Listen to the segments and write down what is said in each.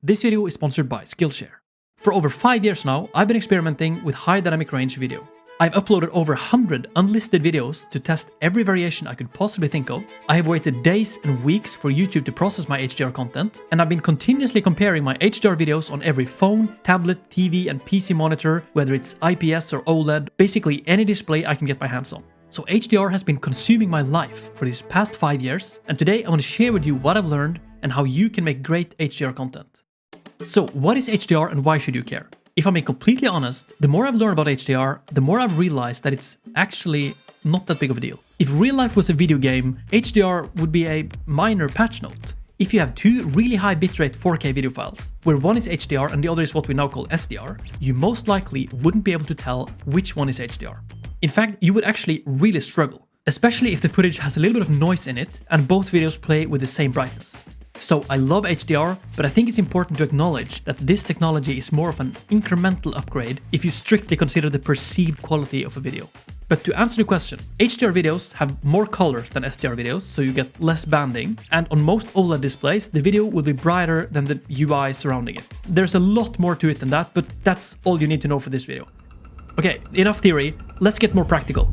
This video is sponsored by Skillshare. For over 5 years now, I've been experimenting with high dynamic range video. I've uploaded over 100 unlisted videos to test every variation I could possibly think of. I have waited days and weeks for YouTube to process my HDR content, and I've been continuously comparing my HDR videos on every phone, tablet, TV, and PC monitor, whether it's IPS or OLED, basically any display I can get my hands on. So HDR has been consuming my life for these past 5 years, and today I want to share with you what I've learned and how you can make great HDR content. So what is HDR and why should you care? If I'm being completely honest, the more I've learned about HDR, the more I've realized that it's actually not that big of a deal. If real life was a video game, HDR would be a minor patch note. If you have two really high bitrate 4K video files, where one is HDR and the other is what we now call SDR, you most likely wouldn't be able to tell which one is HDR. In fact, you would actually really struggle, especially if the footage has a little bit of noise in it and both videos play with the same brightness. So I love HDR, but I think it's important to acknowledge that this technology is more of an incremental upgrade if you strictly consider the perceived quality of a video. But to answer the question, HDR videos have more colors than SDR videos, so you get less banding, and on most OLED displays, the video will be brighter than the UI surrounding it. There's a lot more to it than that, but that's all you need to know for this video. Okay, enough theory, let's get more practical.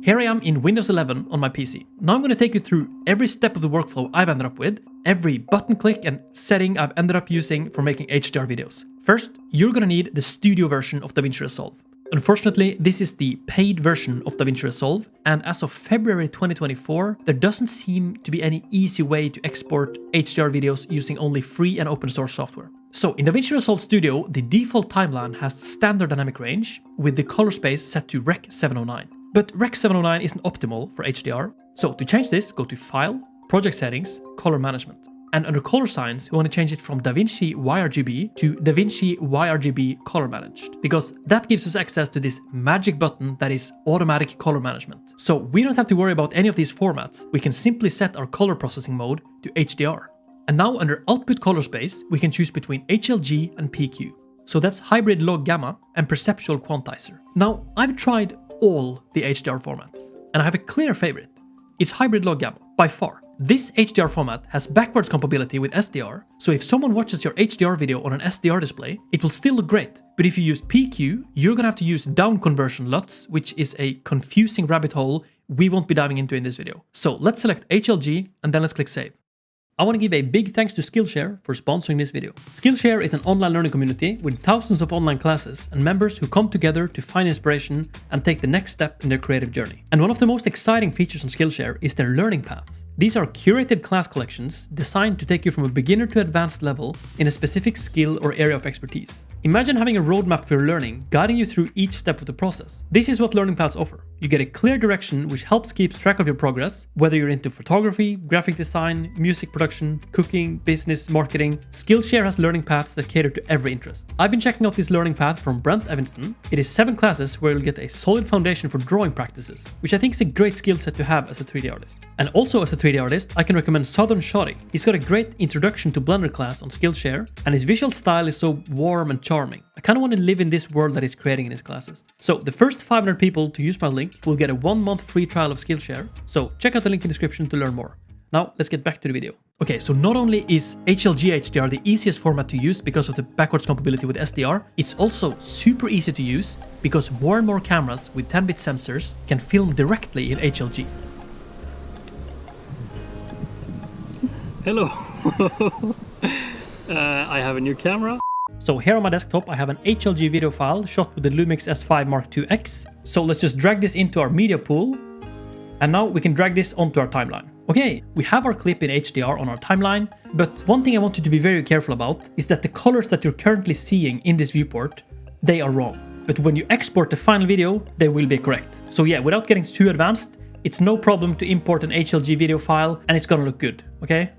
Here I am in Windows 11 on my PC. Now I'm going to take you through every step of the workflow I've ended up with, every button click and setting I've ended up using for making HDR videos. First, you're going to need the studio version of DaVinci Resolve. Unfortunately, this is the paid version of DaVinci Resolve, and as of February 2024, there doesn't seem to be any easy way to export HDR videos using only free and open source software. So in DaVinci Resolve Studio, the default timeline has standard dynamic range with the color space set to Rec 709. But Rec 709 isn't optimal for HDR, so to change this, go to File, Project Settings, Color Management. And under Color Science, we want to change it from DaVinci YRGB to DaVinci YRGB Color Managed, because that gives us access to this magic button that is automatic color management. So we don't have to worry about any of these formats, we can simply set our color processing mode to HDR. And now under Output Color Space, we can choose between HLG and PQ. So that's Hybrid Log Gamma and Perceptual Quantizer. Now, I've tried all the HDR formats, and I have a clear favorite. It's Hybrid Log Gamma, by far. This HDR format has backwards compatibility with SDR, so if someone watches your HDR video on an SDR display, it will still look great. But if you use PQ, you're gonna have to use down conversion LUTs, which is a confusing rabbit hole we won't be diving into in this video. So let's select HLG, and then let's click Save. I want to give a big thanks to Skillshare for sponsoring this video. Skillshare is an online learning community with thousands of online classes and members who come together to find inspiration and take the next step in their creative journey. And one of the most exciting features on Skillshare is their learning paths. These are curated class collections designed to take you from a beginner to advanced level in a specific skill or area of expertise. Imagine having a roadmap for your learning, guiding you through each step of the process. This is what learning paths offer. You get a clear direction which helps keep track of your progress, whether you're into photography, graphic design, music production, cooking, business, marketing. Skillshare has learning paths that cater to every interest. I've been checking out this learning path from Brent Evanston. It is 7 classes where you'll get a solid foundation for drawing practices, which I think is a great skill set to have as a 3D artist. And also as a 3D artist, I can recommend Southern Shotty. He's got a great introduction to Blender class on Skillshare, and his visual style is so warm and charming. I kind of want to live in this world that he's creating in his classes. So the first 500 people to use my link will get a 1-month free trial of Skillshare, so check out the link in the description to learn more. Now let's get back to the video. Okay, so not only is HLG HDR the easiest format to use because of the backwards compatibility with SDR, it's also super easy to use because more and more cameras with 10-bit sensors can film directly in HLG. Hello! I have a new camera. So here on my desktop I have an HLG video file shot with the Lumix S5 Mark IIX. So let's just drag this into our media pool, and now we can drag this onto our timeline. Okay, we have our clip in HDR on our timeline, but one thing I want you to be very careful about is that the colors that you're currently seeing in this viewport, they are wrong. But when you export the final video, they will be correct. So yeah, without getting too advanced, it's no problem to import an HLG video file and it's gonna look good, okay?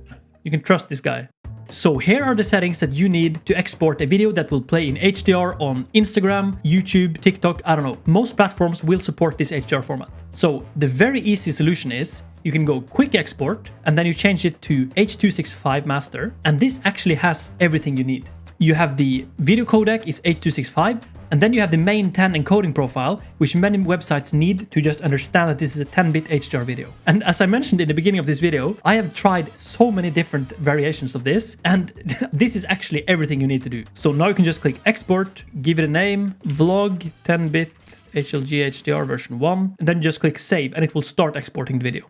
You can trust this guy. So here are the settings that you need to export a video that will play in HDR on Instagram, YouTube, TikTok, I don't know. Most platforms will support this HDR format. So the very easy solution is you can go quick export and then you change it to H.265 master, and this actually has everything you need. You have the video codec is H.265, and then you have the main 10 encoding profile, which many websites need to just understand that this is a 10-bit HDR video. And as I mentioned in the beginning of this video, I have tried so many different variations of this, and this is actually everything you need to do. So now you can just click export, give it a name, vlog 10-bit HLG HDR version 1, and then just click save, and it will start exporting the video.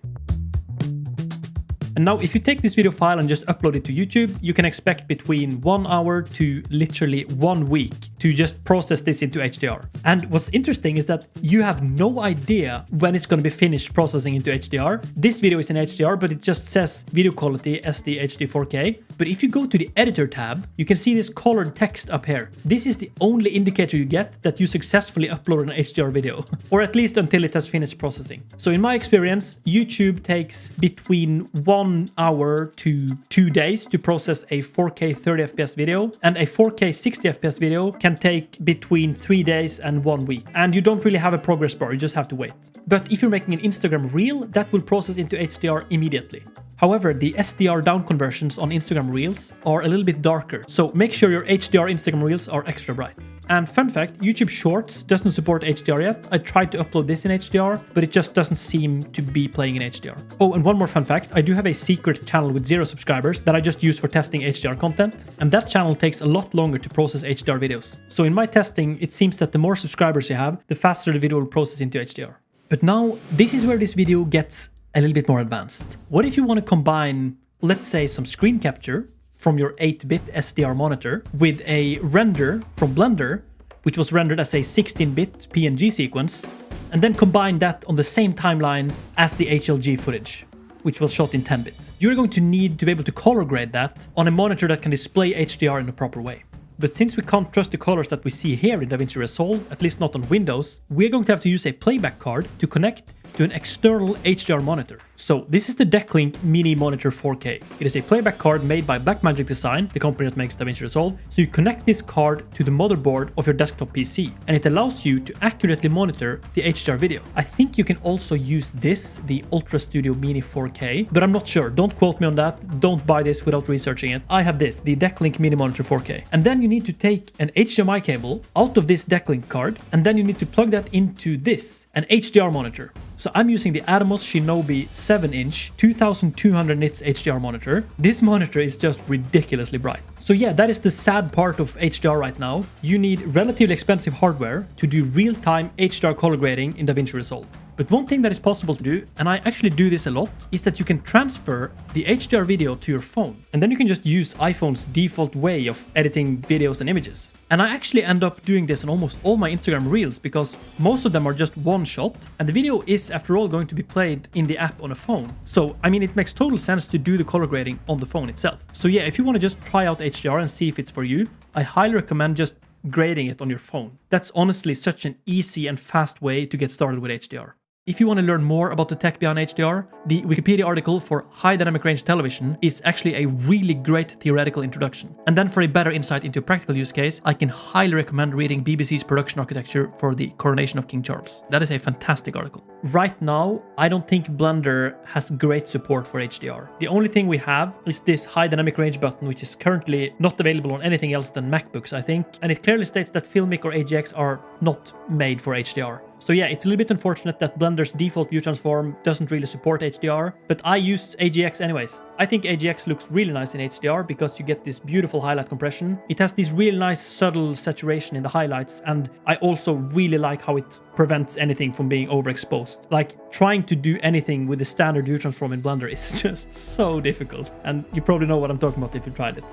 And now if you take this video file and just upload it to YouTube, you can expect between 1 hour to literally 1 week to just process this into HDR. And what's interesting is that you have no idea when it's going to be finished processing into HDR. This video is in HDR, but it just says video quality SD HD 4K. But if you go to the editor tab, you can see this colored text up here. This is the only indicator you get that you successfully uploaded an HDR video, or at least until it has finished processing. So in my experience, YouTube takes between 1 hour to 2 days to process a 4K 30 FPS video, and a 4K 60 FPS video can take between 3 days and 1 week. And you don't really have a progress bar, you just have to wait. But if you're making an Instagram reel, that will process into HDR immediately. However, the SDR down conversions on Instagram Reels are a little bit darker, so make sure your HDR Instagram Reels are extra bright. And fun fact, YouTube Shorts doesn't support HDR yet. I tried to upload this in HDR, but it just doesn't seem to be playing in HDR. Oh, and one more fun fact, I do have a secret channel with 0 subscribers that I just use for testing HDR content, and that channel takes a lot longer to process HDR videos. So in my testing, it seems that the more subscribers you have, the faster the video will process into HDR. But now, this is where this video gets a little bit more advanced. What if you want to combine, let's say, some screen capture from your 8-bit SDR monitor with a render from Blender, which was rendered as a 16-bit PNG sequence, and then combine that on the same timeline as the HLG footage, which was shot in 10-bit. You're going to need to be able to color grade that on a monitor that can display HDR in a proper way. But since we can't trust the colors that we see here in DaVinci Resolve, at least not on Windows, we're going to have to use a playback card to connect to an external HDR monitor. So this is the Decklink Mini Monitor 4K. It is a playback card made by Blackmagic Design, the company that makes DaVinci Resolve. So you connect this card to the motherboard of your desktop PC, and it allows you to accurately monitor the HDR video. I think you can also use this, the Ultra Studio Mini 4K, but I'm not sure. Don't quote me on that. Don't buy this without researching it. I have this, the Decklink Mini Monitor 4K. And then you need to take an HDMI cable out of this Decklink card, and then you need to plug that into this, an HDR monitor. So I'm using the Atomos Shinobi 7-inch 2200 nits HDR monitor. This monitor is just ridiculously bright. So yeah, that is the sad part of HDR right now. You need relatively expensive hardware to do real-time HDR color grading in DaVinci Resolve. But one thing that is possible to do, and I actually do this a lot, is that you can transfer the HDR video to your phone. And then you can just use iPhone's default way of editing videos and images. And I actually end up doing this on almost all my Instagram Reels because most of them are just one shot, and the video is, after all, going to be played in the app on a phone. So, I mean, it makes total sense to do the color grading on the phone itself. So yeah, if you want to just try out HDR and see if it's for you, I highly recommend just grading it on your phone. That's honestly such an easy and fast way to get started with HDR. If you want to learn more about the tech behind HDR, the Wikipedia article for High Dynamic Range Television is actually a really great theoretical introduction. And then for a better insight into a practical use case, I can highly recommend reading BBC's production architecture for the Coronation of King Charles. That is a fantastic article. Right now, I don't think Blender has great support for HDR. The only thing we have is this High Dynamic Range button, which is currently not available on anything else than MacBooks, I think. And it clearly states that Filmic or AGX are not made for HDR. So yeah, it's a little bit unfortunate that Blender's default view transform doesn't really support HDR, but I use AGX anyways. I think AGX looks really nice in HDR because you get this beautiful highlight compression. It has this really nice subtle saturation in the highlights, and I also really like how it prevents anything from being overexposed. Like, trying to do anything with the standard view transform in Blender is just so difficult, and you probably know what I'm talking about if you tried it.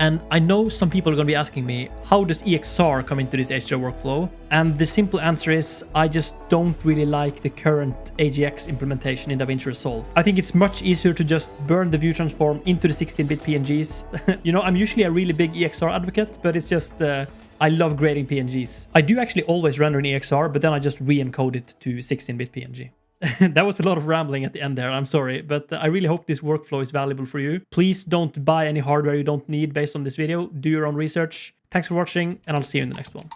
And I know some people are going to be asking me, how does EXR come into this HDR workflow? And the simple answer is, I just don't really like the current AGX implementation in DaVinci Resolve. I think it's much easier to just burn the view transform into the 16-bit PNGs. You know, I'm usually a really big EXR advocate, but it's just, I love grading PNGs. I do actually always render in EXR, but then I just re-encode it to 16-bit PNG. That was a lot of rambling at the end there, I'm sorry, but I really hope this workflow is valuable for you. Please don't buy any hardware you don't need based on this video. Do your own research. Thanks for watching, and I'll see you in the next one.